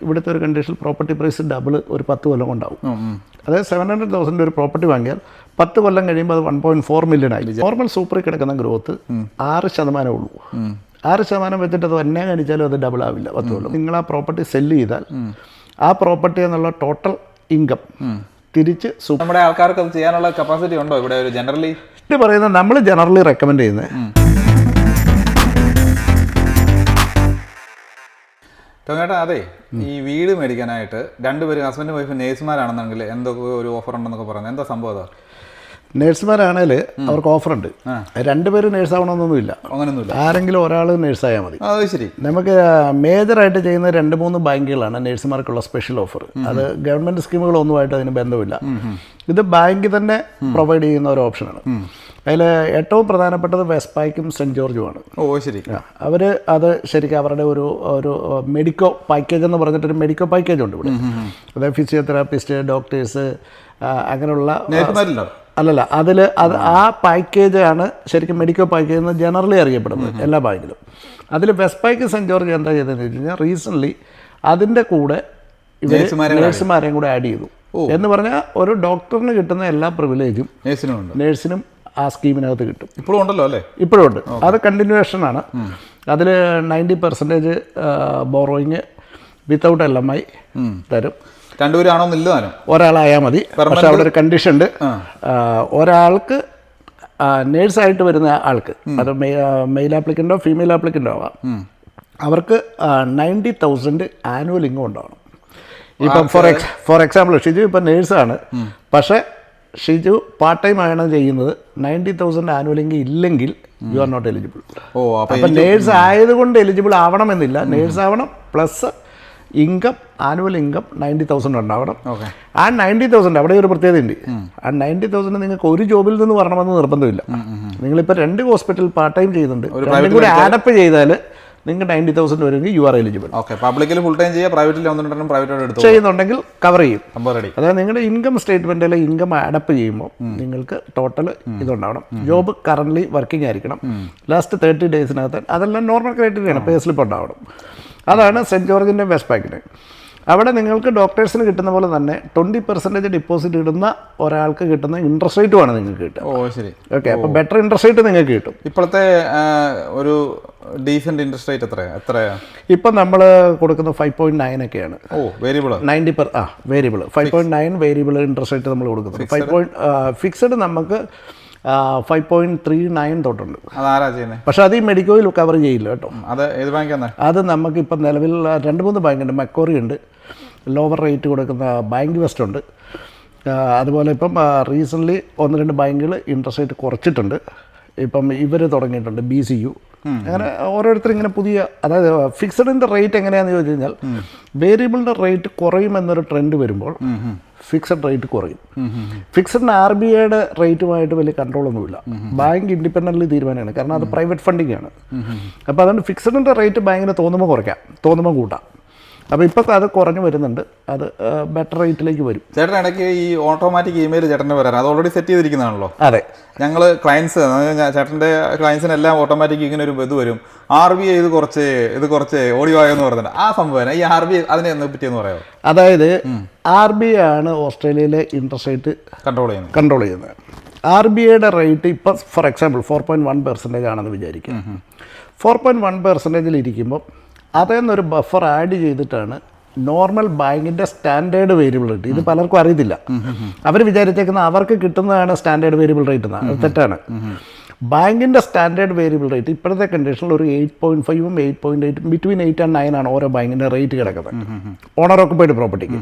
ഇവിടുത്തെ ഒരു condition property price double ഒരു 10 കൊല്ലം കൊണ്ടാവും. അതായത് 700,000 ഒരു പ്രോപ്പർട്ടി വാങ്ങിയാൽ 10 കൊല്ലം കഴിയുമ്പോൾ അത് 1.4 million ആയി. നോർമൽ സൂപ്പറിൽ കിടക്കുന്ന ഗ്രോത്ത് 6% ഉള്ളൂ. 6% വെച്ചിട്ട് അത് എന്നെ കാണിച്ചാലും അത് ഡബിൾ ആവില്ല 10 കൊല്ലം. നിങ്ങൾ ആ പ്രോപ്പർട്ടി സെല്ല് ചെയ്താൽ ആ പ്രോപ്പർട്ടി എന്നുള്ള ടോട്ടൽ ഇൻകം തിരിച്ച് നമ്മുടെ ആൾക്കാർക്ക് അത് ചെയ്യാനുള്ള കപ്പാസിറ്റി ഉണ്ടോ ഇവിടെ? ഒരു ജനറലി ഇത് പറയുന്നത് നമ്മൾ ജനറലി റെക്കമെൻഡ് ചെയ്യുന്നത് ടോങ്ങേട്ടാ, അതെ, ഈ വീട് മേടിക്കാനായിട്ട് രണ്ടുപേരും ഹസ്ബൻഡും വൈഫും നേഴ്സുമാരാണെന്നുണ്ടെങ്കിൽ എന്തൊക്കെ ഒരു ഓഫർ ഉണ്ടെന്നൊക്കെ പറയുന്നത് എന്താ സംഭവം? അതാ നേഴ്സുമാരാണെങ്കിൽ അവർക്ക് ഓഫറുണ്ട്. രണ്ടുപേരും നേഴ്സാവണമെന്നൊന്നുമില്ല, അങ്ങനെയൊന്നുമില്ല. ആരെങ്കിലും ഒരാൾ നേഴ്സായാൽ മതി. അത് ശരി. നമുക്ക് മേജറായിട്ട് ചെയ്യുന്ന 2-3 ബാങ്കുകളാണ് നേഴ്സുമാർക്കുള്ള സ്പെഷ്യൽ ഓഫർ. അത് ഗവൺമെൻറ് സ്കീമുകളൊന്നുമായിട്ട് അതിന് ബന്ധമില്ല. ഇത് ബാങ്ക് തന്നെ പ്രൊവൈഡ് ചെയ്യുന്ന ഒരു ഓപ്ഷനാണ്. അതിൽ ഏറ്റവും പ്രധാനപ്പെട്ടത് വെസ്പായ്ക്കും സെൻറ്റ് ജോർജുമാണ്. ഓ ശരി. അവർ അത് ശരിക്കും അവരുടെ ഒരു മെഡിക്കോ പാക്കേജ് എന്ന് പറഞ്ഞിട്ടൊരു മെഡിക്കോ പാക്കേജ് ഉണ്ട് ഇവിടെ. അതായത് ഫിസിയോതെറാപ്പിസ്റ്റ്, ഡോക്ടേഴ്സ്, അങ്ങനെയുള്ള അല്ലല്ല ആ പാക്കേജാണ് ശരിക്കും മെഡിക്കോ പാക്കേജ് എന്ന് ജനറലി അറിയപ്പെടുന്നത് എല്ലാ ബാങ്കിലും. അതിൽ വെസ്പായ്ക്ക് സെൻറ്റ് ജോർജ് എന്താ ചെയ്തതെന്ന് വെച്ച് കഴിഞ്ഞാൽ റീസെൻ്റ്ലി അതിൻ്റെ കൂടെ ഇവർ നേഴ്സുമാരെയും കൂടെ ആഡ് ചെയ്തു. എന്ന് പറഞ്ഞാൽ ഒരു ഡോക്ടറിന് കിട്ടുന്ന എല്ലാ പ്രിവിലേജും നേഴ്സിനും ആ സ്കീമിനകത്ത് കിട്ടും. ഇപ്പോഴും ഉണ്ടല്ലോ അല്ലേ? ഇപ്പോഴും ഉണ്ട്. അത് കണ്ടിന്യൂവേഷനാണ്. അതിൽ 90% ബോറോയിങ് വിത്തൗട്ട് LMI തരും. രണ്ടുപേരാണോന്നില്ല, ഒരാളായാൽ മതി. പക്ഷെ അവിടെ ഒരു കണ്ടീഷൻ ഉണ്ട്. ഒരാൾക്ക് നേഴ്സായിട്ട് വരുന്ന ആൾക്ക്, അത് മെയിൽ ആപ്ലിക്കൻ്റോ ഫീമെയിൽ ആപ്ലിക്കൻ്റോ ആവാം, അവർക്ക് 90,000 ആനുവൽ ഇൻകം ഉണ്ടാവണം. ഇപ്പം ഫോർ എക്സാമ്പിൾ ഷിജു ഇപ്പം നേഴ്സാണ്, പക്ഷേ ഷിജു പാർട്ട് ടൈം ആണ് ചെയ്യുന്നത്. 90,000 ആനുവൽ ഇൻകം ഇല്ലെങ്കിൽ യു ആർ നോട്ട് എലിജിബിൾ. അപ്പം നേഴ്സ് ആയതുകൊണ്ട് എലിജിബിൾ ആവണമെന്നില്ല. നേഴ്സ് ആവണം, പ്ലസ് ഇൻകം, ആനുവൽ ഇൻകം 90,000 ഉണ്ടാവണം. ആ 90,000 അവിടെ ഒരു പ്രത്യേകത ഉണ്ട്. ആ 90,000 നിങ്ങൾക്ക് ഒരു ജോബിൽ നിന്ന് വരണമെന്ന് നിർബന്ധമില്ല. നിങ്ങളിപ്പോൾ 2 ഹോസ്പിറ്റൽ പാർട്ട് ടൈം ചെയ്യുന്നുണ്ട്, രണ്ടും കൂടി ആഡപ്പ് ചെയ്താൽ നിങ്ങൾക്ക് 90,000 വരുമെങ്കിൽ യു ആർ എലിജിബിൾ. പബ്ലിക്കിൽ ഫുൾ ടൈം ചെയ്യുക, പ്രൈവറ്റിൽ ചെയ്യുന്നുണ്ടെങ്കിൽ കവർ ചെയ്യും. അതായത് നിങ്ങളുടെ ഇൻകം സ്റ്റേറ്റ്മെൻറ്റിലെ ഇൻകം ആഡപ്പ് ചെയ്യുമ്പോൾ നിങ്ങൾക്ക് ടോട്ടൽ ഇതുണ്ടാവണം. ജോബ് കറൻ്റ്ലി വർക്കിംഗ് ആയിരിക്കണം. ലാസ്റ്റ് 30 ഡേയ്സിനകത്ത് അതെല്ലാം നോർമൽ ക്രൈറ്റീരിയയാണ്. പേ സ്ലിപ്പ് ഉണ്ടാവണം. അതാണ് സെൻറ്റ് ജോർജിൻ്റെ വെസ്പാക്കിന്. അവിടെ നിങ്ങൾക്ക് ഡോക്ടേഴ്സിന് കിട്ടുന്ന പോലെ തന്നെ 20% ഡിപ്പോസിറ്റ് ഇടുന്ന ഒരാൾക്ക് കിട്ടുന്ന ഇൻട്രസ്റ്റ് റേറ്റുമാണ് നിങ്ങൾക്ക് കിട്ടുക. ഓ ശരി. ഓക്കെ, അപ്പോൾ ബെറ്റർ ഇൻട്രസ്റ്റ് റേറ്റ് നിങ്ങൾക്ക് കിട്ടും. ഇപ്പോഴത്തെ ഒരു ഡീസൻറ്റ് ഇൻട്രസ്റ്റ് റേറ്റ് എത്രയാണ്? ഇപ്പം നമ്മൾ കൊടുക്കുന്ന 5.9 ഒക്കെയാണ്. ഓ variable 90 variable 5.9 variable interest rate നമ്മൾ കൊടുക്കുന്നത്. ഫിക്സഡ് നമുക്ക് 5.39 തൊട്ടുണ്ട്. അതാരാ ചെയ്യുന്നത്? പക്ഷെ അത് ഈ മെഡിക്കോയിൽ കവർ ചെയ്യില്ല കേട്ടോ. അത് ഏത് ബാങ്കാണ്? അത് നമുക്കിപ്പം നിലവിൽ 2-3 ബാങ്കുണ്ട്. മക്കോറി ഉണ്ട്, ലോവർ റേറ്റ് കൊടുക്കുന്ന ബാങ്ക് വെസ്റ്റ് ഉണ്ട്. അതുപോലെ ഇപ്പം റീസെൻ്റ്ലി 1-2 ബാങ്കുകൾ ഇൻട്രസ്റ്റ് റേറ്റ് കുറച്ചിട്ടുണ്ട്. ഇപ്പം ഇവർ തുടങ്ങിയിട്ടുണ്ട്, BCU. അങ്ങനെ ഓരോരുത്തരും ഇങ്ങനെ പുതിയ, അതായത് ഫിക്സഡിൻ്റെ റേറ്റ് എങ്ങനെയാണെന്ന് ചോദിച്ചു കഴിഞ്ഞാൽ വേരിയബിളിൻ്റെ റേറ്റ് കുറയുമെന്നൊരു ട്രെൻഡ് വരുമ്പോൾ ഫിക്സഡ് റേറ്റ് കുറയും. ഫിക്സഡിന് RBIയുടെ റേറ്റുമായിട്ട് വലിയ കൺട്രോളൊന്നുമില്ല. ബാങ്ക് ഇൻഡിപെൻഡൻ്റ്ലി തീരുമാനമാണ്, കാരണം അത് പ്രൈവറ്റ് ഫണ്ടിങ് ആണ്. അപ്പോൾ അതുകൊണ്ട് ഫിക്സഡിൻ്റെ റേറ്റ് ബാങ്കിന് തോന്നുമ്പോൾ കുറയ്ക്കാം, തോന്നുമ്പോൾ കൂട്ടാം. അപ്പോൾ ഇപ്പോൾ അത് കുറഞ്ഞു വരുന്നുണ്ട്. അത് ബെറ്റർ റേറ്റിലേക്ക് വരും. ചേട്ടൻ ഇടയ്ക്ക് ഈ ഓട്ടോമാറ്റിക് ഇമെയിൽ ചേട്ടൻ്റെ വരാൻ അത് ഓൾറെഡി സെറ്റ് ചെയ്തിരിക്കുന്നതാണല്ലോ? അതെ. ഞങ്ങൾ ക്ലയൻസ്, ചേട്ടൻ്റെ ക്ലയൻസിനെല്ലാം ഓട്ടോമാറ്റിക് ഇങ്ങനെ ഒരു ഇത് വരും, RBI ഇത് കുറച്ച് ഓഡിയോ ആയെന്ന് പറഞ്ഞിട്ട്. ആ സംഭവം ഈ RBI അതിനെ പറ്റിയെന്ന് പറയാമോ? അതായത് RBI ആണ് ഓസ്ട്രേലിയയിലെ ഇൻട്രസ്റ്റ് റേറ്റ് കൺട്രോൾ ചെയ്യുന്നത്. RBIയുടെ റേറ്റ് ഇപ്പം ഫോർ എക്സാമ്പിൾ 4.1% ആണെന്ന് വിചാരിക്കുക. 4.1% ഇരിക്കുമ്പോൾ അതിൽ നിന്നൊരു ബഫർ ആഡ് ചെയ്തിട്ടാണ് നോർമൽ ബാങ്കിൻ്റെ സ്റ്റാൻഡേർഡ് വേരിയബിൾ റേറ്റ്. ഇത് പലർക്കും അറിയത്തില്ല. അവർ വിചാരിച്ചേക്കുന്ന അവർക്ക് കിട്ടുന്നതാണ് സ്റ്റാൻഡേർഡ് വേരിയബിൾ റേറ്റ് എന്നാണ്. അത് തെറ്റാണ്. ബാങ്കിൻ്റെ സ്റ്റാൻഡേർഡ് വേരിയബിൾ റേറ്റ് ഇപ്പോഴത്തെ കണ്ടീഷനിൽ ഒരു 8.5-ഉം 8.8 ബിറ്റ്വീൻ 8 and 9 ആണ് ഓരോ ബാങ്കിൻ്റെ റേറ്റ് കിടക്കുന്നത്. ഓണർ ഓക്കുപൈഡ് പ്രോപ്പർട്ടിക്ക്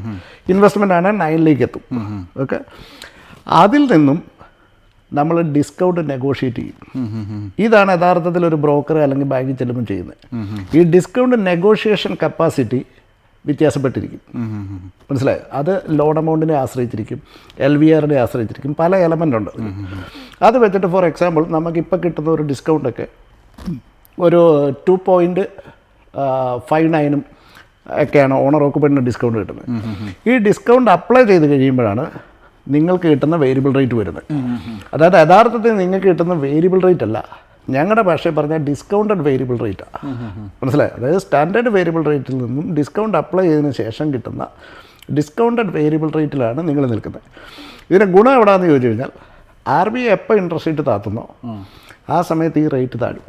ഇൻവെസ്റ്റ്മെൻ്റ് ആണ് 9ലേക്ക് എത്തും. ഓക്കെ, അതിൽ നിന്നും നമ്മൾ ഡിസ്കൗണ്ട് നെഗോഷിയേറ്റ് ചെയ്യും. ഇതാണ് യഥാർത്ഥത്തിൽ ഒരു ബ്രോക്കർ അല്ലെങ്കിൽ ബാങ്കിൽ ചെല്ലുമ്പോൾ ചെയ്യുന്നത്. ഈ ഡിസ്കൗണ്ട് നെഗോഷിയേഷൻ കപ്പാസിറ്റി വ്യത്യാസപ്പെട്ടിരിക്കും. മനസ്സിലായോ? അത് ലോൺ എമൗണ്ടിനെ ആശ്രയിച്ചിരിക്കും, LVRനെ ആശ്രയിച്ചിരിക്കും, പല എലമെൻ്റ് ഉണ്ട്. അത് വെച്ചിട്ട് ഫോർ എക്സാമ്പിൾ നമുക്കിപ്പോൾ കിട്ടുന്ന ഒരു ഡിസ്കൗണ്ടൊക്കെ ഒരു 2.59 ഒക്കെയാണ് ഓണർ ഓക്കുപൈഡിന് ഡിസ്കൗണ്ട് കിട്ടുന്നത്. ഈ ഡിസ്കൗണ്ട് അപ്ലൈ ചെയ്ത് കഴിയുമ്പോഴാണ് നിങ്ങൾക്ക് കിട്ടുന്ന വേരിയബിൾ റേറ്റ് വരുന്നത്. അതായത് യഥാർത്ഥത്തിൽ നിങ്ങൾക്ക് കിട്ടുന്ന വേരിയബിൾ റേറ്റ് അല്ല, ഞങ്ങളുടെ ഭാഷയിൽ പറഞ്ഞാൽ ഡിസ്കൗണ്ടഡ് വേരിയബിൾ റേറ്റാണ്. മനസ്സിലായി? അതായത് സ്റ്റാൻഡേർഡ് വേരിയബിൾ റേറ്റിൽ നിന്നും ഡിസ്കൗണ്ട് അപ്ലൈ ചെയ്തതിന് ശേഷം കിട്ടുന്ന ഡിസ്കൗണ്ടഡ് വേരിയബിൾ റേറ്റിലാണ് നിങ്ങൾ നിൽക്കുന്നത്. ഇതിൻ്റെ ഗുണം എവിടെയാണെന്ന് ചോദിച്ചു കഴിഞ്ഞാൽ RBI എപ്പോൾ ഇൻട്രസ്റ്റ് റേറ്റ് താത്തുന്നോ ആ സമയത്ത് ഈ റേറ്റ് താഴും.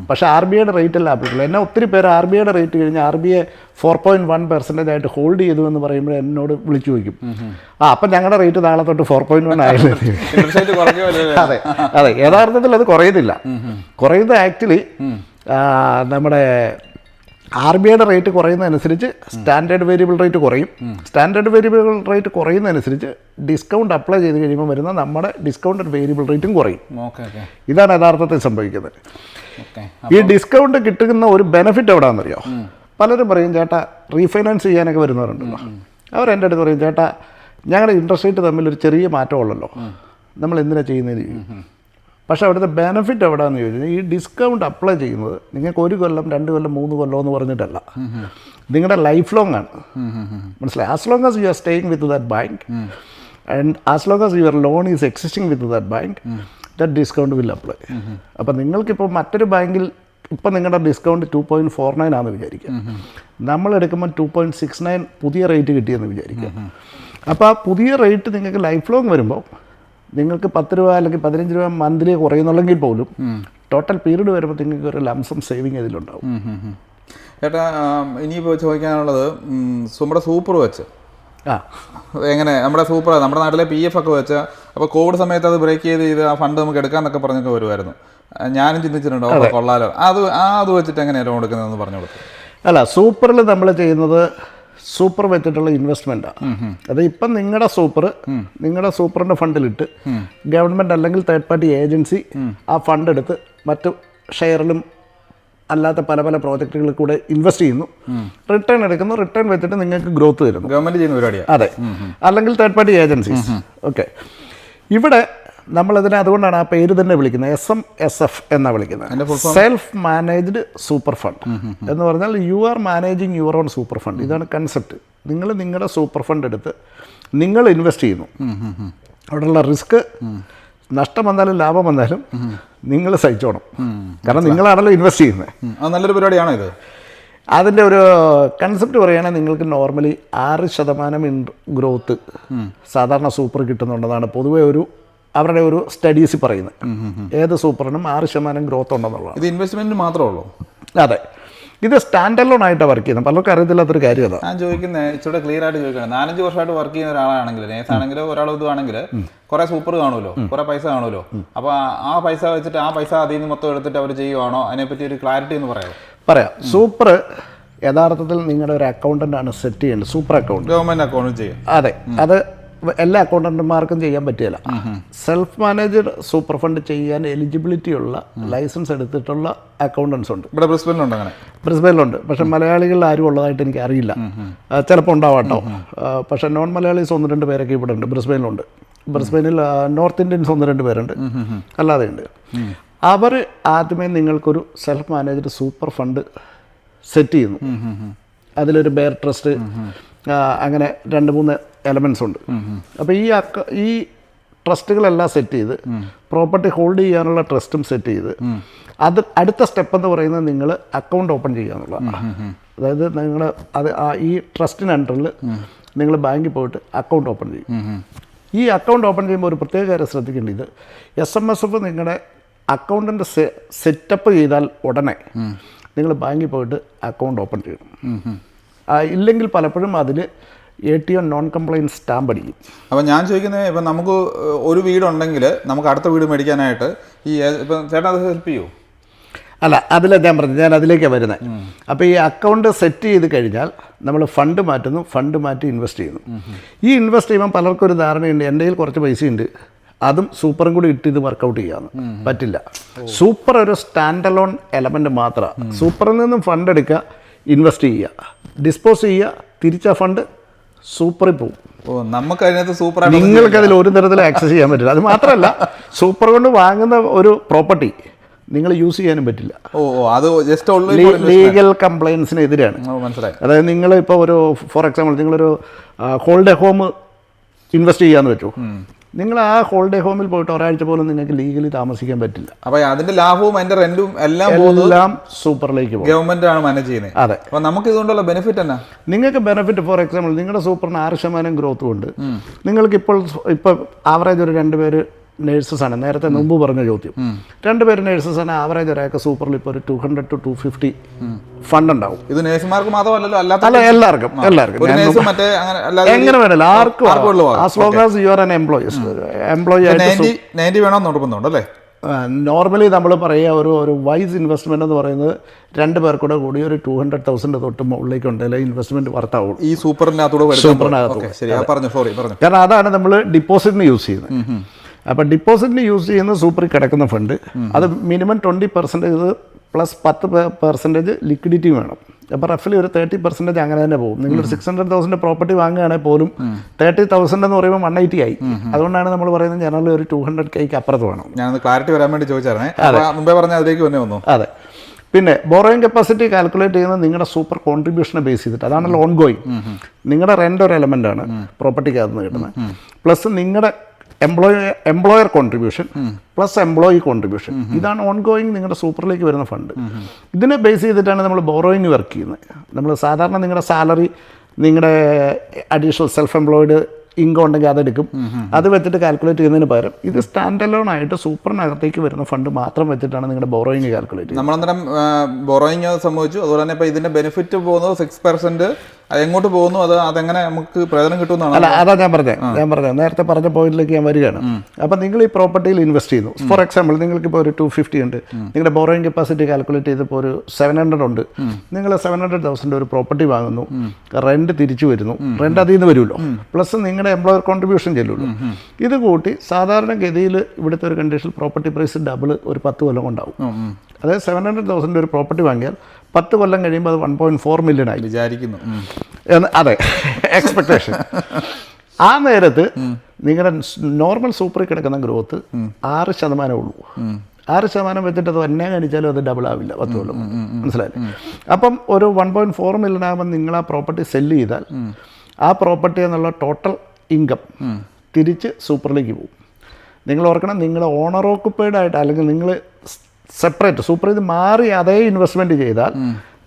പക്ഷേ RBIയുടെ റേറ്റ് അല്ല ആപ്ലിക്കബിൾ. എന്നെ ഒത്തിരി പേര് RBIയുടെ റേറ്റ് കഴിഞ്ഞ് RBI 4.1% ആയിട്ട് ഹോൾഡ് ചെയ്തു എന്ന് പറയുമ്പോൾ എന്നോട് വിളിച്ചു ചോദിക്കും, അപ്പം ഞങ്ങളുടെ റേറ്റ് നാളെ തൊട്ട് 4.1 ആയില്ലേ. അതെ അതെ, യഥാർത്ഥത്തിൽ അത് കുറയുന്നില്ല. കുറയുന്നത് ആക്ച്വലി നമ്മുടെ RBIയുടെ റേറ്റ് കുറയുന്നതനുസരിച്ച് സ്റ്റാൻഡേർഡ് വേരിയബിൾ റേറ്റ് കുറയും. സ്റ്റാൻഡേർഡ് വേരിയബിൾ റേറ്റ് കുറയുന്നതനുസരിച്ച് ഡിസ്കൗണ്ട് അപ്ലൈ ചെയ്ത് കഴിയുമ്പോൾ വരുന്ന നമ്മുടെ ഡിസ്കൗണ്ടഡ് വേരിയബിൾ റേറ്റും കുറയും. ഇതാണ് യഥാർത്ഥത്തിൽ സംഭവിക്കുന്നത്. ഈ ഡിസ്കൗണ്ട് കിട്ടുന്ന ഒരു ബെനിഫിറ്റ് എവിടെയാണെന്നറിയോ? പലരും പറയും, ചേട്ടാ റീഫൈനാൻസ് ചെയ്യാനൊക്കെ വരുന്നവരുണ്ടല്ലോ, അവരെൻ്റെ അടുത്ത് പറയും, ചേട്ടാ ഞങ്ങളുടെ ഇൻട്രസ്റ്റ് റേറ്റ് തമ്മിൽ ഒരു ചെറിയ മാറ്റമുള്ളല്ലോ, നമ്മൾ എന്തിനാണ് ചെയ്യുന്നത്? പക്ഷേ അവിടുത്തെ ബെനിഫിറ്റ് എവിടെയാണെന്ന് ചോദിച്ചാൽ ഈ ഡിസ്കൗണ്ട് അപ്ലൈ ചെയ്യുന്നത് നിങ്ങൾക്ക് 1 കൊല്ലം 2 കൊല്ലം 3 കൊല്ലം എന്ന് പറഞ്ഞിട്ടല്ല, നിങ്ങളുടെ ലൈഫ് ലോങ് ആണ്. മനസ്സിലായി? As long as you are staying with that bank and as long as your loan is existing with that bank, that discount will apply. അപ്പോൾ നിങ്ങൾക്കിപ്പോൾ മറ്റൊരു ബാങ്കിൽ ഇപ്പം നിങ്ങളുടെ ഡിസ്കൗണ്ട് 2.49 ആണെന്ന് വിചാരിക്കുക, നമ്മളെടുക്കുമ്പോൾ 2.69 പുതിയ റേറ്റ് കിട്ടിയെന്ന് വിചാരിക്കുക. അപ്പോൾ ആ പുതിയ റേറ്റ് നിങ്ങൾക്ക് ലൈഫ് ലോങ് വരുമ്പോൾ നിങ്ങൾക്ക് 10 രൂപ അല്ലെങ്കിൽ 15 രൂപ മന്ത്ലി കുറയുന്നുള്ളെങ്കിൽ പോലും ടോട്ടൽ പീരീഡ് വരുമ്പോൾ നിങ്ങൾക്ക് ഒരു ലംസം സേവിങ് ഇതിലുണ്ടാവും. ചേട്ടാ ഇനിയിപ്പോൾ ചോദിക്കാനുള്ളത് നമ്മുടെ സൂപ്പർ വെച്ച് എങ്ങനെ നമ്മുടെ സൂപ്പർ നമ്മുടെ നാട്ടിലെ PF ഒക്കെ വെച്ച് അപ്പോൾ കോവിഡ് സമയത്ത് അത് ബ്രേക്ക് ചെയ്ത് ആ ഫണ്ട് നമുക്ക് എടുക്കാമെന്നൊക്കെ പറഞ്ഞൊക്കെ വരുമായിരുന്നു. ഞാനും ചിന്തിച്ചിട്ടുണ്ടോ കൊള്ളാലോ, അത് വെച്ചിട്ട് എങ്ങനെയാണ് ലോൺ എടുക്കുന്നതെന്ന് പറഞ്ഞു കൊടുത്തു. അല്ല, സൂപ്പറിൽ നമ്മൾ ചെയ്യുന്നത് സൂപ്പർ വെച്ചിട്ടുള്ള ഇൻവെസ്റ്റ്മെൻറ്റാണ്. അത് ഇപ്പം നിങ്ങളുടെ സൂപ്പറിൻ്റെ ഫണ്ടിലിട്ട് ഗവൺമെൻറ് അല്ലെങ്കിൽ തേർഡ് പാർട്ടി ഏജൻസി ആ ഫണ്ട് എടുത്ത് മറ്റു ഷെയറിലും അല്ലാത്ത പല പല പ്രോജക്റ്റുകളിൽ കൂടെ ഇൻവെസ്റ്റ് ചെയ്യുന്നു, റിട്ടേൺ എടുക്കുന്നു, റിട്ടേൺ വെച്ചിട്ട് നിങ്ങൾക്ക് ഗ്രോത്ത് തരുന്നു. ഗവൺമെൻറ് ചെയ്യുന്ന പരിപാടിയാണ്. അതെ, അല്ലെങ്കിൽ തേർഡ് പാർട്ടി ഏജൻസീസ്. ഓക്കെ, ഇവിടെ നമ്മളതിനെ അതുകൊണ്ടാണ് ആ പേര് തന്നെ വിളിക്കുന്നത്, SMSF എന്നാണ് വിളിക്കുന്നത്, സെൽഫ് മാനേജ്ഡ് സൂപ്പർ ഫണ്ട് എന്ന് പറഞ്ഞാൽ you are managing your own super fund. ഇതാണ് കൺസെപ്റ്റ്. നിങ്ങൾ നിങ്ങളുടെ സൂപ്പർ ഫണ്ട് എടുത്ത് നിങ്ങൾ ഇൻവെസ്റ്റ് ചെയ്യുന്നു. അവിടെയുള്ള റിസ്ക്, നഷ്ടം വന്നാലും ലാഭം വന്നാലും നിങ്ങൾ സഹിച്ചോണം, കാരണം നിങ്ങളാണല്ലോ ഇൻവെസ്റ്റ് ചെയ്യുന്നത്. നല്ലൊരു പരിപാടിയാണോ ഇത്? അതിൻ്റെ ഒരു കൺസെപ്റ്റ് പറയുകയാണെങ്കിൽ നിങ്ങൾക്ക് നോർമലി 6% ഗ്രോത്ത് സാധാരണ സൂപ്പർ കിട്ടുന്നുണ്ടെന്നാണ് പൊതുവെ അവരുടെ ഒരു സ്റ്റഡീസ് പറയുന്നത്. ഏത് സൂപ്പറിനും 6% ഗ്രോത്ത് ഉണ്ടെന്നുള്ളതാണ്. ഇത് ഇൻവെസ്റ്റ്മെൻറ്റ് മാത്രമേ ഉള്ളൂ? അതെ, ഇത് സ്റ്റാൻഡ് അലോൺ ആയിട്ടാണ് വർക്ക് ചെയ്യുന്നത്. പലർക്കും അറിയത്തില്ലാത്തൊരു കാര്യം അതാണ്. ഞാൻ ചോദിക്കുന്നത് ഇച്ചിരി ക്ലിയർ ആയിട്ട് ചോദിക്കണം. 4-5 വർഷമായിട്ട് വർക്ക് ചെയ്യുന്ന ഒരാളാണെങ്കിൽ, നേഴ്സാണെങ്കിലോ ഒരാൾ ഇതുവാണെങ്കിൽ കുറെ സൂപ്പർ കാണുമല്ലോ, കുറെ പൈസ കാണുമല്ലോ. അപ്പോൾ ആ പൈസ വെച്ചിട്ട് ആ പൈസ അതിൽ നിന്ന് മൊത്തം എടുത്തിട്ട് അവർ ചെയ്യുവാണോ? അതിനെപ്പറ്റി ഒരു ക്ലാരിറ്റി എന്ന് പറയാം. സൂപ്പർ യഥാർത്ഥത്തിൽ നിങ്ങളുടെ ഒരു അക്കൗണ്ടൻ്റാണ് സെറ്റ് ചെയ്യേണ്ടത്. സൂപ്പർ അക്കൗണ്ട് ഗവൺമെൻറ് അക്കൗണ്ട് ചെയ്യും. അതെ, അത് എല്ലാ അക്കൗണ്ടന്റുമാർക്കും ചെയ്യാൻ പറ്റില്ല. സെൽഫ് മാനേജഡ് സൂപ്പർ ഫണ്ട് ചെയ്യാൻ എലിജിബിലിറ്റി ഉള്ള ലൈസൻസ് എടുത്തിട്ടുള്ള അക്കൗണ്ടൻസ് ഉണ്ട്. ഇവിടെ ബ്രിസ്ബനിലുണ്ട്. അങ്ങനെ ബ്രിസ്ബനിലുണ്ട്. പക്ഷേ മലയാളികളിൽ ആരും ഉള്ളതായിട്ട് എനിക്ക് അറിയില്ല. ചിലപ്പോൾ ഉണ്ടാവാട്ടോ. പക്ഷേ നോൺ മലയാളീസ് 1-2 പേരൊക്കെ ഇവിടെ ഉണ്ട്. ബ്രിസ്ബനിലുണ്ട്. ബ്രിസ്ബനിൽ നോർത്ത് ഇന്ത്യൻസ് 1-2 പേരുണ്ട്, അല്ലാതെ ഉണ്ട്. അവർ ആദ്യമേ നിങ്ങൾക്കൊരു self managed super fund set ചെയ്യുന്നു. അതിലൊരു ബെയർ ട്രസ്റ്റ്, അങ്ങനെ 2-3 എലമെൻറ്റ്സ് ഉണ്ട്. അപ്പോൾ ഈ ട്രസ്റ്റുകളെല്ലാം സെറ്റ് ചെയ്ത് പ്രോപ്പർട്ടി ഹോൾഡ് ചെയ്യാനുള്ള ട്രസ്റ്റും സെറ്റ് ചെയ്ത് അത് അടുത്ത സ്റ്റെപ്പ് എന്ന് പറയുന്നത് നിങ്ങൾ അക്കൗണ്ട് ഓപ്പൺ ചെയ്യുക എന്നുള്ളതാണ്. അതായത് നിങ്ങൾ ഈ ട്രസ്റ്റിന് അണ്ടറിൽ നിങ്ങൾ ബാങ്കിൽ പോയിട്ട് അക്കൗണ്ട് ഓപ്പൺ ചെയ്യും. ഈ അക്കൗണ്ട് ഓപ്പൺ ചെയ്യുമ്പോൾ ഒരു പ്രത്യേക കാര്യം ശ്രദ്ധിക്കേണ്ടത്, SMSF നിങ്ങളുടെ അക്കൗണ്ടിൻ്റെ സെറ്റപ്പ് ചെയ്താൽ ഉടനെ നിങ്ങൾ ബാങ്കിൽ പോയിട്ട് അക്കൗണ്ട് ഓപ്പൺ ചെയ്യണം. ഇല്ലെങ്കിൽ പലപ്പോഴും അതിൽ ATM നോൺ കംപ്ലൈൻറ്റ് സ്റ്റാമ്പ് അടിക്കും. അപ്പോൾ ഞാൻ ചോദിക്കുന്നത്, ഇപ്പം നമുക്ക് ഒരു വീടുണ്ടെങ്കിൽ നമുക്ക് അടുത്ത വീട് മേടിക്കാനായിട്ട് ഇപ്പം ചേട്ടാ അത് ഹെൽപ്പ് ചെയ്യുമോ? അല്ല, ഞാൻ പറഞ്ഞു, ഞാൻ അതിലേക്കാണ് വരുന്നത്. അപ്പോൾ ഈ അക്കൗണ്ട് സെറ്റ് ചെയ്ത് കഴിഞ്ഞാൽ നമ്മൾ ഫണ്ട് മാറ്റുന്നു, ഫണ്ട് മാറ്റി ഇൻവെസ്റ്റ് ചെയ്യുന്നു. ഈ ഇൻവെസ്റ്റ് ചെയ്യുമ്പോൾ പലർക്കും ഒരു ധാരണയുണ്ട്, എൻ്റെ കയ്യിൽ കുറച്ച് പൈസയുണ്ട്, അതും സൂപ്പറും കൂടി ഇട്ട് ഇത് വർക്കൗട്ട് ചെയ്യാമെന്ന്. പറ്റില്ല. സൂപ്പർ ഒരു സ്റ്റാൻഡ് അലോൺ എലമെൻറ്റ് മാത്രമാണ്. സൂപ്പറിൽ നിന്നും ഫണ്ട് എടുക്കുക, ഇൻവെസ്റ്റ് ചെയ്യുക, ഡിസ്പോസ് ചെയ്യുക, തിരിച്ച ഫണ്ട് സൂപ്പറിൽ പോകും. നിങ്ങൾക്കതിൽ ഒരു തരത്തിൽ ആക്സസ് ചെയ്യാൻ പറ്റില്ല. അത് മാത്രമല്ല, സൂപ്പർ കൊണ്ട് വാങ്ങുന്ന ഒരു പ്രോപ്പർട്ടി നിങ്ങൾ യൂസ് ചെയ്യാനും പറ്റില്ല. ലീഗൽ കംപ്ലൈൻസിന് എതിരാണ്. അതായത് നിങ്ങൾ ഇപ്പോൾ ഫോർ എക്സാമ്പിൾ നിങ്ങളൊരു ഹോൾഡ് ഹോം ഇൻവെസ്റ്റ് ചെയ്യാന്ന് വെച്ചു, നിങ്ങൾ ആ ഹോളിഡേ ഹോമിൽ പോയിട്ട് ഒരാഴ്ച പോലും നിങ്ങൾക്ക് ലീഗലി താമസിക്കാൻ പറ്റില്ല. അപ്പൊ അതിന്റെ ലാഭവും അതിന്റെ റെന്റും എല്ലാം സൂപ്പറിലേക്ക് പോകും. ഗവൺമെന്റ് ആണ് മാനേജ് ചെയ്യുന്നത്. അതെ. അപ്പൊ നമുക്ക് ഇതുകൊണ്ടുള്ള ബെനിഫിറ്റ് എന്നാ? നിങ്ങൾക്ക് ബെനിഫിറ്റ് ഫോർ എക്സാമ്പിൾ നിങ്ങളുടെ സൂപ്പറിന് 6% ഗ്രോത്ത് കൊണ്ട് നിങ്ങൾക്ക് ഇപ്പോൾ ആവറേജ് ഒരു 2 പേര് നേഴ്സസ് ആണ്. നേരത്തെ മുമ്പ് പറഞ്ഞ ചോദ്യം, 2 പേര് നേഴ്സസ് ആണ്. ആവറേജ് ഒരാൾക്ക് സൂപ്പറിൽ ഇപ്പോൾ ഒരു 200 to 250 ഫണ്ട് ഉണ്ടാവും. ഇത് നേഴ്സുമാർക്ക് മാത്രമല്ലല്ലോ, അല്ല എല്ലാവർക്കും എങ്ങനെ വേണമല്ലോ ആർക്കും as long as you are an employee ആയിട്ട് വേണമെന്ന് നിർബന്ധമുണ്ടല്ലേ? നോർമലി നമ്മൾ പറയുക ഒരു വൈസ് ഇൻവെസ്റ്റ്മെന്റ് എന്ന് പറയുന്നത് 2 പേർക്കൂടെ കൂടി ഒരു 200,000 തൊട്ട് മുകളിലേക്ക് ഉണ്ടെങ്കിൽ ഇൻവെസ്റ്റ്മെന്റ് വർത്താവുള്ളൂ. ഈ സൂപ്പറിനകത്ത് കാരണം അതാണ് നമ്മൾ ഡിപ്പോസിറ്റിന് യൂസ് ചെയ്യുന്നത്. അപ്പോൾ ഡിപ്പോസിറ്റിന് യൂസ് ചെയ്യുന്ന സൂപ്പറിൽ കിടക്കുന്ന ഫണ്ട് അത് മിനിമം 20% പ്ലസ് 10% ലിക്വിഡിറ്റി വേണം. അപ്പോൾ റഫ്ലി ഒരു 30% അങ്ങനെ തന്നെ പോകും. നിങ്ങളൊരു 600,000 പ്രോപ്പർട്ടി വാങ്ങുകയാണെങ്കിൽ പോലും 30,000 എന്ന് പറയുമ്പോൾ 180 ആയി. അതുകൊണ്ടാണ് നമ്മൾ പറയുന്നത് ജനറൽ ഒരു 200K അപ്പുറത്ത് വേണം. ഞാൻ ക്ലാരിറ്റി വരാൻ വേണ്ടി ചോദിച്ചായിരുന്നേ, മുമ്പേ പറഞ്ഞ അതിലേക്ക് തന്നെ വന്നു. അതെ. പിന്നെ ബോറോയിങ് കപ്പാസിറ്റി കാൽക്കുലേറ്റ് ചെയ്യുന്നത് നിങ്ങളുടെ സൂപ്പർ കോൺട്രിബ്യൂഷനെ ബേസ് ചെയ്തിട്ട്. അതാണല്ലോ ഓൺ ഗോയിങ്. നിങ്ങളുടെ റെൻ്റ് ഒരു എലമെൻ്റ് ആണ് പ്രോപ്പർട്ടിക്കകത്ത് നിന്ന് കിട്ടുന്നത്. പ്ലസ് നിങ്ങളുടെ employer contribution plus employee contribution. ഇതാണ് ഓൺ ഗോയിങ് നിങ്ങളുടെ സൂപ്പറിലേക്ക് വരുന്ന ഫണ്ട്. ഇതിനെ ബേസ് ചെയ്തിട്ടാണ് നമ്മൾ ബോറോയിങ് വർക്ക് ചെയ്യുന്നത്. നമ്മൾ സാധാരണ നിങ്ങളുടെ സാലറി, നിങ്ങളുടെ അഡീഷണൽ സെൽഫ് എംപ്ലോയിഡ് ഇൻകം ഉണ്ടെങ്കിൽ അതെടുക്കും. അത് വെച്ചിട്ട് കാൽക്കുലേറ്റ് ചെയ്യുന്നതിന് പകരം ഇത് സ്റ്റാൻഡ് അലോൺ ആയിട്ട് സൂപ്പറിനകത്തേക്ക് വരുന്ന ഫണ്ട് മാത്രം വെച്ചിട്ടാണ് നിങ്ങളുടെ ബോറോയിങ് കാൽക്കുലേറ്റ് ചെയ്യുന്നത്. നമ്മളന്നേരം ബോറോയിങ് സംഭവിച്ചു. അതുപോലെ തന്നെ ഇപ്പോൾ ഇതിൻ്റെ ബെനിഫിറ്റ് പോകുന്നത് 6%. എങ്ങോട്ട് പോകുന്നു, അതെങ്ങനെ നമുക്ക് പ്രയോജനം കിട്ടുമെന്നാണ്? അല്ല, അതാ ഞാൻ പറഞ്ഞത് നേരത്തെ പറഞ്ഞ പോയിന്റിലേക്ക് ഞാൻ വരികയാണ്. അപ്പം നിങ്ങൾ ഈ പ്രോപ്പർട്ടിയിൽ ഇൻവെസ്റ്റ് ചെയ്യുന്നു. ഫോർ എക്സാമ്പിൾ നിങ്ങൾക്കിപ്പോൾ ഒരു 250 ഉണ്ട്. നിങ്ങളുടെ ബോറോയിങ് കപ്പാസിറ്റി കാൽക്കുലേറ്റ് ചെയ്തപ്പോൾ ഒരു 700 ഉണ്ട്. നിങ്ങൾ 700,000 ഒരു പ്രോപ്പർട്ടി വാങ്ങുന്നു, റെന്റ് തിരിച്ചു വരുന്നു, റെന്റ് അതിൽ നിന്ന് വരുമല്ലോ, പ്ലസ് നിങ്ങളുടെ എംപ്ലോയർ കോൺട്രിബ്യൂഷൻ ചെല്ലുമല്ലോ. ഇത് കൂട്ടി സാധാരണഗതിയിൽ ഇവിടുത്തെ ഒരു കണ്ടീഷൻ പ്രോപ്പർട്ടി പ്രൈസ് ഡബിൾ ഒരു 10 കൊല്ലം കൊണ്ടാവും. അതായത് 700,000 ഒരു പ്രോപ്പർട്ടി വാങ്ങിയാൽ 10 കൊല്ലം കഴിയുമ്പോൾ അത് 1.4 million ആയി വിചാരിക്കുന്നു. അതെ, എക്സ്പെക്ടേഷൻ. ആ നേരത്ത് നിങ്ങളുടെ നോർമൽ സൂപ്പറിൽ കിടക്കുന്ന ഗ്രോത്ത് 6% ഉള്ളൂ. 6% വെച്ചിട്ട് അത് എന്നെ കാണിച്ചാലും അത് ഡബിൾ ആവില്ല 10 കൊല്ലം. മനസ്സിലായില്ലേ? അപ്പം ഒരു 1.4 million ആകുമ്പോൾ നിങ്ങൾ ആ പ്രോപ്പർട്ടി സെല്ല് ചെയ്താൽ ആ പ്രോപ്പർട്ടി എന്നുള്ള ടോട്ടൽ ഇൻകം തിരിച്ച് സൂപ്പറിലേക്ക് പോകും. നിങ്ങൾ ഓർക്കണം, നിങ്ങൾ ഓണർ ഓക്കുപ്പൈഡ് ആയിട്ട് അല്ലെങ്കിൽ നിങ്ങൾ സെപ്പറേറ്റ് സൂപ്പർ ഇത് മാറി അതേ ഇൻവെസ്റ്റ്മെൻറ്റ് ചെയ്താൽ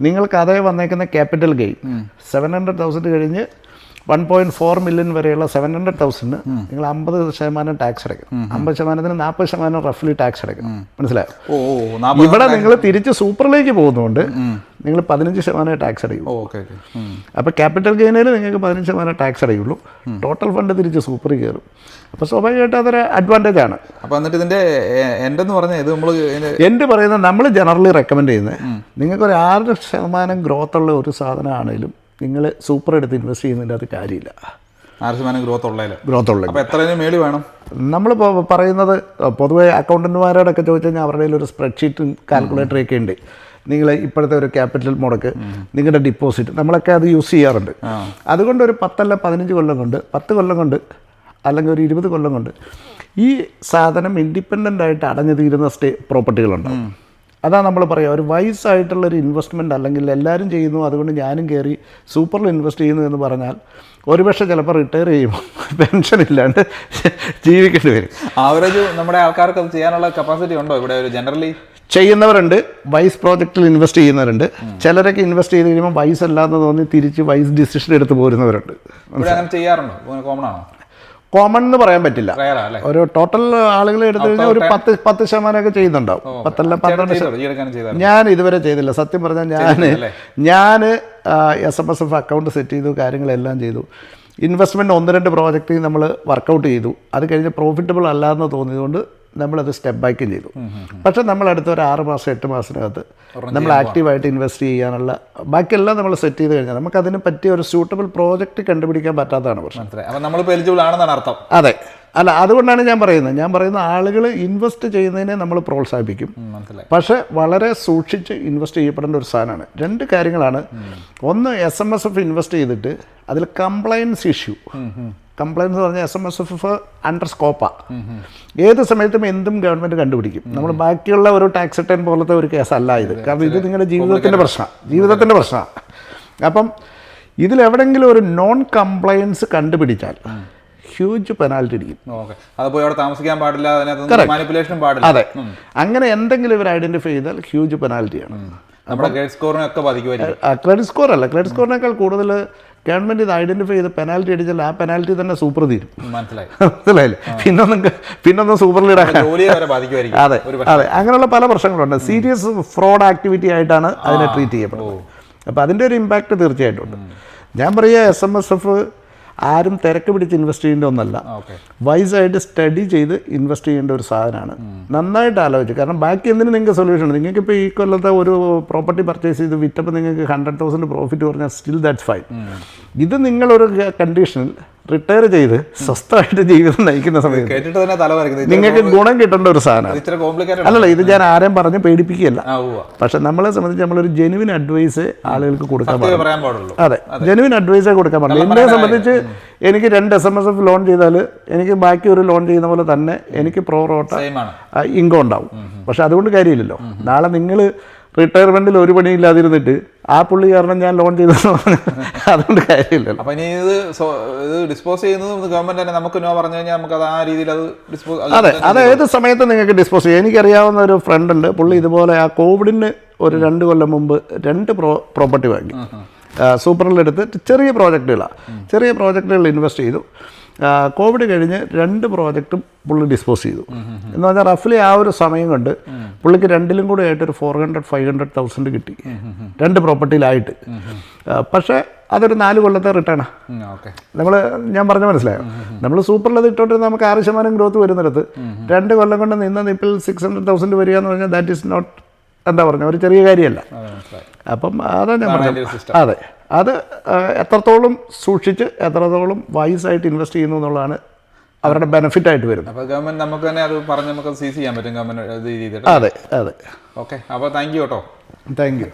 നിങ്ങൾക്ക് അതേ വന്നേക്കുന്ന ക്യാപിറ്റൽ ഗെയിൻ 700,000 കഴിഞ്ഞ് 1.4 million വരെയുള്ള 700,000 നിങ്ങൾ 50% ടാക്സ് അടയ്ക്കും. 50%-ന് 40% റഫ്ലി ടാക്സ് അടയ്ക്കും. മനസ്സിലായോ? ഇവിടെ നിങ്ങൾ തിരിച്ച് സൂപ്പറിലേക്ക് പോകുന്നതുകൊണ്ട് നിങ്ങൾ 15% ടാക്സ് അടയ്ക്കും. അപ്പോൾ ക്യാപിറ്റൽ ഗെയിനിൽ നിങ്ങൾക്ക് 15% ടാക്സ് അടയുള്ളൂ. ടോട്ടൽ ഫണ്ട് തിരിച്ച് സൂപ്പറിൽ കയറും. അപ്പോൾ സ്വാഭാവികമായിട്ട് അതൊരു അഡ്വാൻറ്റേജ് ആണ്. അപ്പോൾ എന്നിട്ട് ഇതിൻ്റെ എൻഡ് പറഞ്ഞാൽ ഇത് നമ്മൾ എൻഡ് പറയുന്നത് നമ്മൾ ജനറലി റെക്കമെൻഡ് ചെയ്യുന്നത് നിങ്ങൾക്കൊരു 6% ഗ്രോത്ത് ഉള്ള ഒരു സാധനമാണെങ്കിലും നിങ്ങൾ സൂപ്പർ എടുത്ത് ഇൻവെസ്റ്റ് ചെയ്യുന്നതിൻ്റെ അത് കാര്യമില്ല. 6% ഗ്രോത്ത് ഉള്ള. അപ്പോൾ എത്ര മേളി വേണം? നമ്മൾ പറയുന്നത് പൊതുവെ അക്കൗണ്ടന്റുമാരോടൊക്കെ ചോദിച്ചു കഴിഞ്ഞാൽ അവരുടെ ഒരു സ്പ്രെഡ്ഷീറ്റും കാൽക്കുലേറ്ററൊക്കെ ഉണ്ട്. നിങ്ങൾ ഇപ്പോഴത്തെ ഒരു ക്യാപിറ്റൽ മുടക്ക്, നിങ്ങളുടെ ഡിപ്പോസിറ്റ്, നമ്മളൊക്കെ അത് യൂസ് ചെയ്യാറുണ്ട്. അതുകൊണ്ട് ഒരു 10 അല്ല 15 കൊല്ലം കൊണ്ട്, 10 കൊല്ലം കൊണ്ട് അല്ലെങ്കിൽ ഒരു 20 കൊല്ലം കൊണ്ട് ഈ സാധനം ഇൻഡിപെൻഡൻ്റ് ആയിട്ട് അടഞ്ഞു തീരുന്ന പ്രോപ്പർട്ടികളുണ്ടാവും. അതാണ് നമ്മൾ പറയുക ഒരു വൈസായിട്ടുള്ളൊരു ഇൻവെസ്റ്റ്മെൻറ്റ്. അല്ലെങ്കിൽ എല്ലാവരും ചെയ്യുന്നു അതുകൊണ്ട് ഞാനും കയറി സൂപ്പറിൽ ഇൻവെസ്റ്റ് ചെയ്യുന്നു എന്ന് പറഞ്ഞാൽ ഒരുപക്ഷെ ചിലപ്പോൾ റിട്ടയർ ചെയ്യുമ്പോൾ പെൻഷൻ ഇല്ലാണ്ട് ജീവിക്കേണ്ടി വരും. ആവറേജ് നമ്മുടെ ആൾക്കാർക്ക് അത് ചെയ്യാനുള്ള കപ്പാസിറ്റി ഉണ്ടോ ഇവിടെ? ഒരു ജനറലി ചെയ്യുന്നവരുണ്ട്, വൈസ് പ്രോജക്റ്റിൽ ഇൻവെസ്റ്റ് ചെയ്യുന്നവരുണ്ട്. ചിലരൊക്കെ ഇൻവെസ്റ്റ് ചെയ്ത് കഴിയുമ്പോൾ വൈസ് അല്ലാന്ന് തോന്നി തിരിച്ച് വൈസ് ഡിസിഷൻ എടുത്ത് പോരുന്നവരുണ്ട്. അങ്ങനെ ചെയ്യാറുണ്ടോ? കോമൺ ആണോ? കോമൺ എന്ന് പറയാൻ പറ്റില്ല. ഒരു ടോട്ടൽ ആളുകൾ എടുത്തു കഴിഞ്ഞാൽ ഒരു 10% ചെയ്യുന്നുണ്ടാവും. 10 അല്ല 12. ഞാൻ ഇതുവരെ ചെയ്തില്ല സത്യം പറഞ്ഞാൽ. ഞാൻ SMSF അക്കൗണ്ട് സെറ്റ് ചെയ്തു, കാര്യങ്ങളെല്ലാം ചെയ്തു. ഇൻവെസ്റ്റ്മെൻറ്റ് 1-2 പ്രോജക്റ്റ് നമ്മൾ വർക്കൗട്ട് ചെയ്തു. അത് കഴിഞ്ഞ് പ്രോഫിറ്റബിൾ അല്ലാന്ന് തോന്നിയതുകൊണ്ട് നമ്മളത് സ്റ്റെപ്പ് ബാക്കും ചെയ്തു. പക്ഷേ നമ്മളടുത്ത ഒരു 6 മാസം 8 മാസത്തിനകത്ത് നമ്മൾ ആക്റ്റീവായിട്ട് ഇൻവെസ്റ്റ് ചെയ്യാനുള്ള ബാക്കിയെല്ലാം നമ്മൾ സെറ്റ് ചെയ്ത് കഴിഞ്ഞാൽ നമുക്ക് അതിന് പറ്റിയ ഒരു സൂട്ടബിൾ പ്രോജക്റ്റ് കണ്ടുപിടിക്കാൻ പറ്റാത്തതാണ് പ്രശ്നം. അതെ, അല്ല അതുകൊണ്ടാണ് ഞാൻ പറയുന്നത് ആളുകൾ ഇൻവെസ്റ്റ് ചെയ്യുന്നതിനെ നമ്മൾ പ്രോത്സാഹിപ്പിക്കും. പക്ഷേ വളരെ സൂക്ഷിച്ച് ഇൻവെസ്റ്റ് ചെയ്യപ്പെടേണ്ട ഒരു സാധനമാണ്. 2 കാര്യങ്ങളാണ്. ഒന്ന്, SMSF ഇൻവെസ്റ്റ് ചെയ്തിട്ട് അതിൽ കംപ്ലയൻസ് ഇഷ്യൂ. കംപ്ലയൻസ് പറഞ്ഞാൽ SMSF അണ്ടർ സ്കോപ്പാണ്. ഏത് സമയത്തും എന്തും ഗവൺമെൻറ് കണ്ടുപിടിക്കും. നമ്മൾ ബാക്കിയുള്ള ഒരു ടാക്സ് റിട്ടേൺ പോലത്തെ ഒരു കേസല്ല ഇത്. കാരണം ഇത് നിങ്ങളുടെ ജീവിതത്തിൻ്റെ പ്രശ്നമാണ്. അപ്പം ഇതിലെവിടെയെങ്കിലും ഒരു നോൺ കംപ്ലയൻസ് കണ്ടുപിടിച്ചാൽ ഹ്യൂജ് പെനാൽറ്റി അടിക്കും. ഓക്കെ, അത് പോയി അവിടെ താമസിക്കാൻ പാടില്ല, അതിനകത്ത് മാനിപ്പുലേഷനും പാടില്ല. അതെ, അങ്ങനെ എന്തെങ്കിലും ഇവർ ഐഡന്റിഫൈ ചെയ്താൽ ഹ്യൂജ് പെനാൽറ്റിയാണ്. നമ്മുടെ ക്രെഡിറ്റ് സ്കോറിനൊക്കെ ബാധിക്കുമായിരിക്കും. ക്രെഡിറ്റ് സ്കോർ അല്ല, ക്രെഡിറ്റ് സ്കോറിനേക്കാൾ കൂടുതൽ ഗവൺമെന്റ് ഇത് ഐഡന്റിഫൈ ചെയ്ത് പെനാൽറ്റി അടിച്ചാൽ ആ പെനാൽറ്റി തന്നെ സൂപ്പർ തീരും. മനസ്സിലായില്ലേ? പിന്നൊന്നും സൂപ്പറിൽ ഇടാൻ. അതെ അതെ, അങ്ങനെയുള്ള പല പ്രശ്നങ്ങളുണ്ട്. സീരിയസ് ഫ്രോഡ് ആക്ടിവിറ്റി ആയിട്ടാണ് അതിനെ ട്രീറ്റ് ചെയ്യപ്പെടുന്നത്. അപ്പോൾ അതിൻ്റെ ഒരു ഇമ്പാക്റ്റ് തീർച്ചയായിട്ടും ഉണ്ട്. ഞാൻ പറയുക SMSF ആരും തിരക്ക് പിടിച്ച് ഇൻവെസ്റ്റ് ചെയ്യേണ്ട ഒന്നല്ല, വൈസായിട്ട് സ്റ്റഡി ചെയ്ത് ഇൻവെസ്റ്റ് ചെയ്യേണ്ട ഒരു സാധനമാണ്. നന്നായിട്ട് ആലോചിച്ച്, കാരണം ബാക്കി എന്തിനും നിങ്ങൾക്ക് സൊല്യൂഷൻ ഉണ്ട്. നിങ്ങൾക്ക് ഇപ്പോൾ ഈ കൊല്ലത്തെ ഒരു പ്രോപ്പർട്ടി പർച്ചേസ് ചെയ്ത് വിറ്റപ്പോൾ നിങ്ങൾക്ക് 100,000 പ്രോഫിറ്റ് പറഞ്ഞാൽ സ്റ്റിൽ ദാറ്റ്സ് ഫൈൻ. ഇത് നിങ്ങളൊരു കണ്ടീഷനിൽ റിട്ടയർ ചെയ്ത് സ്വസ്ഥമായിട്ട് ജീവിതം നയിക്കുന്ന സമയത്ത് നിങ്ങൾക്ക് ഗുണം കിട്ടേണ്ട ഒരു സാധനമാണ്. അല്ലല്ല, ഇത് ഞാൻ ആരെയും പറഞ്ഞ് പേടിപ്പിക്കുകയല്ല. പക്ഷെ നമ്മളെ സംബന്ധിച്ച് നമ്മളൊരു ജെനുവിൻ അഡ്വൈസ് ആളുകൾക്ക് കൊടുക്കാൻ പാടുള്ളൂ. അതെ, ജെനുവിൻ അഡ്വൈസേ കൊടുക്കാൻ പാടുള്ളൂ. എന്നെ സംബന്ധിച്ച് എനിക്ക് 2 SMSF ലോൺ ചെയ്താൽ എനിക്ക് ബാക്കി ഒരു ലോൺ ചെയ്യുന്ന പോലെ തന്നെ എനിക്ക് പ്രോറോട്ട ഇൻകം ഉണ്ടാവും. പക്ഷെ അതുകൊണ്ട് കാര്യമില്ലല്ലോ. നാളെ നിങ്ങൾ റിട്ടയർമെന്റിൽ ഒരു പണിയില്ലാതിരുന്നിട്ട് ആ പുള്ളി കാരണം ഞാൻ ലോൺ ചെയ്തെന്ന് പറഞ്ഞു, അതുകൊണ്ട് കാര്യമില്ലല്ലോ. അപ്പൊ ഇനി ഇത് ഡിസ്പോസ് ചെയ്യുന്നത് ഗവൺമെന്റ് തന്നെ നമുക്ക് നോ പറഞ്ഞു കഴിഞ്ഞാൽ നമുക്ക് ആ രീതിയിൽ അത് ഡിസ്പോസ്. അതെ, അത് ഏത് സമയത്ത് നിങ്ങൾക്ക് ഡിസ്പോസ് ചെയ്യാം. എനിക്കറിയാവുന്ന ഒരു ഫ്രണ്ട് ഉണ്ട്, പുള്ളി ഇതുപോലെ ആ കോവിഡിന് ഒരു 2 കൊല്ലം മുമ്പ് 2 പ്രോപ്പർട്ടി വാങ്ങി. സൂപ്പറിലെടുത്ത് ചെറിയ പ്രോജക്റ്റുകളിൽ ഇൻവെസ്റ്റ് ചെയ്തു. കോവിഡ് കഴിഞ്ഞ് 2 പ്രോജക്റ്റും പുള്ളി ഡിസ്പോസ് ചെയ്തു. എന്ന് പറഞ്ഞാൽ റഫ്ലി ആ ഒരു സമയം കൊണ്ട് പുള്ളിക്ക് 2ലും കൂടെ ആയിട്ടൊരു 400,000-500,000 കിട്ടി, 2 പ്രോപ്പർട്ടിയിലായിട്ട്. പക്ഷേ അതൊരു 4 കൊല്ലത്തെ റിട്ടേണാണ്. ഞാൻ പറഞ്ഞ മനസ്സിലായോ? നമ്മൾ സൂപ്പറിലത് ഇട്ടോട്ട് നമുക്ക് 6% ഗ്രോത്ത് വരുന്നിടത്ത് 2 കൊല്ലം കൊണ്ട് നിന്ന നിപ്പിൽ 600,000 വരിക എന്ന് പറഞ്ഞാൽ ദാറ്റ് ഈസ് നോട്ട്, എന്താ പറഞ്ഞ, ഒരു ചെറിയ കാര്യമല്ല. അപ്പം അതാണ് ഞാൻ പറഞ്ഞത്. അതെ, അത് എത്രത്തോളം സൂക്ഷിച്ച് എത്രത്തോളം വൈസായിട്ട് ഇൻവെസ്റ്റ് ചെയ്യുന്നു എന്നുള്ളതാണ് അവരുടെ ബെനിഫിറ്റ് ആയിട്ട് വരുന്നത്. അപ്പോൾ ഗവൺമെന്റ് നമുക്ക് തന്നെ അത് പറഞ്ഞ് നമുക്ക് സീസ് ചെയ്യാൻ പറ്റും ഗവൺമെന്റ്. അതെ അതെ. ഓക്കെ, അപ്പോൾ താങ്ക് യു കേട്ടോ. Thank you.